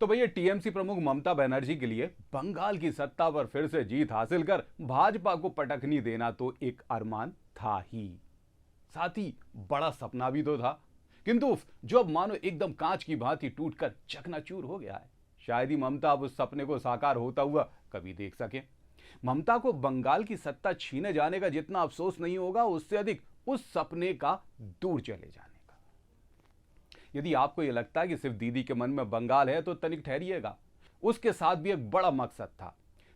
तो भैया टीएमसी प्रमुख ममता बनर्जी के लिए बंगाल की सत्ता पर फिर से जीत हासिल कर भाजपा को पटखनी देना तो एक अरमान था ही, साथ ही बड़ा सपना भी तो था। किंतु जो अब मानो एकदम कांच की भांति टूटकर चकनाचूर हो गया है, शायद ही ममता अब उस सपने को साकार होता हुआ कभी देख सके। ममता को बंगाल की सत्ता छीने जाने का जितना अफसोस नहीं होगा, उससे अधिक उस सपने का दूर चले जाने का। यदि आपको यह लगता है कि सिर्फ दीदी के मन में बंगाल है तो तनिक ठहरिएगा, उसके साथ भी एक बड़ा मकसद था।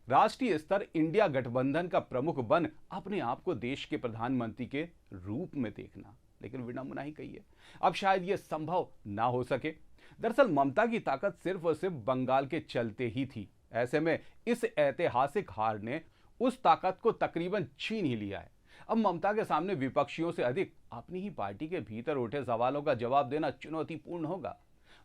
राष्ट्रीय स्तर इंडिया गठबंधन का प्रमुख बन अपने आप को देश के प्रधानमंत्री के रूप में देखना, लेकिन विडंबना ही कही है, अब शायद यह संभव ना हो सके। दरअसल ममता की ताकत सिर्फ और सिर्फ बंगाल के चलते ही थी। ऐसे में इस ऐतिहासिक हार ने उस ताकत को तकरीबन छीन ही लिया है। अब ममता के सामने विपक्षियों से अधिक अपनी ही पार्टी के भीतर उठे सवालों का जवाब देना चुनौतीपूर्ण होगा।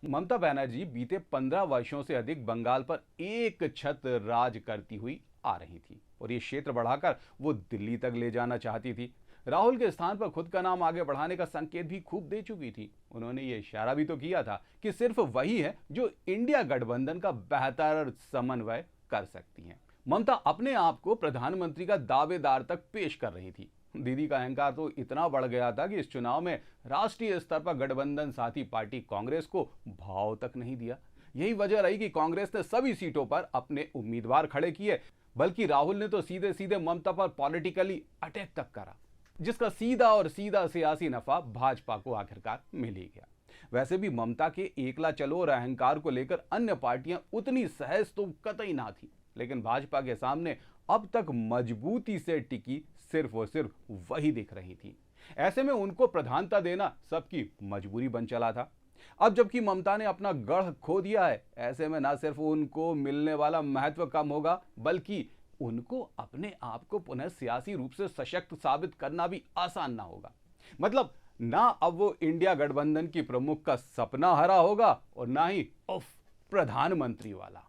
ममता बनर्जी बीते 15 वर्षों से अधिक बंगाल पर एक छत राज करती हुई आ रही थी और ये क्षेत्र बढ़ाकर वो दिल्ली तक ले जाना चाहती थी। राहुल के स्थान पर खुद का नाम आगे बढ़ाने का संकेत भी खूब दे चुकी थी। उन्होंने ये इशारा भी तो किया था कि सिर्फ वही है जो इंडिया गठबंधन का बेहतर समन्वय कर सकती हैं। ममता अपने आप को प्रधानमंत्री का दावेदार तक पेश कर रही थी। दीदी का अहंकार तो इतना बढ़ गया था कि इस चुनाव में राष्ट्रीय स्तर पर गठबंधन साथी पार्टी कांग्रेस को भाव तक नहीं दिया। यही वजह रही कि कांग्रेस ने सभी सीटों पर अपने उम्मीदवार खड़े किए, बल्कि राहुल ने तो सीधे सीधे ममता पर पॉलिटिकली अटैक तक करा, जिसका सीधा और सीधा सियासी नफा भाजपा को आखिरकार मिल ही गया। वैसे भी ममता के एकला चलो और अहंकार को लेकर अन्य पार्टियां उतनी सहज तो कतई ना थी, लेकिन भाजपा के सामने अब तक मजबूती से टिकी सिर्फ और सिर्फ वही दिख रही थी। ऐसे में उनको प्रधानता देना सबकी मजबूरी बन चला था। अब जबकि ममता ने अपना गढ़ खो दिया है, ऐसे में ना सिर्फ उनको मिलने वाला महत्व कम होगा, बल्कि उनको अपने आप को पुनः सियासी रूप से सशक्त साबित करना भी आसान ना होगा। मतलब ना अब वो इंडिया गठबंधन की प्रमुख का सपना हरा होगा और ना ही उफ प्रधानमंत्री वाला।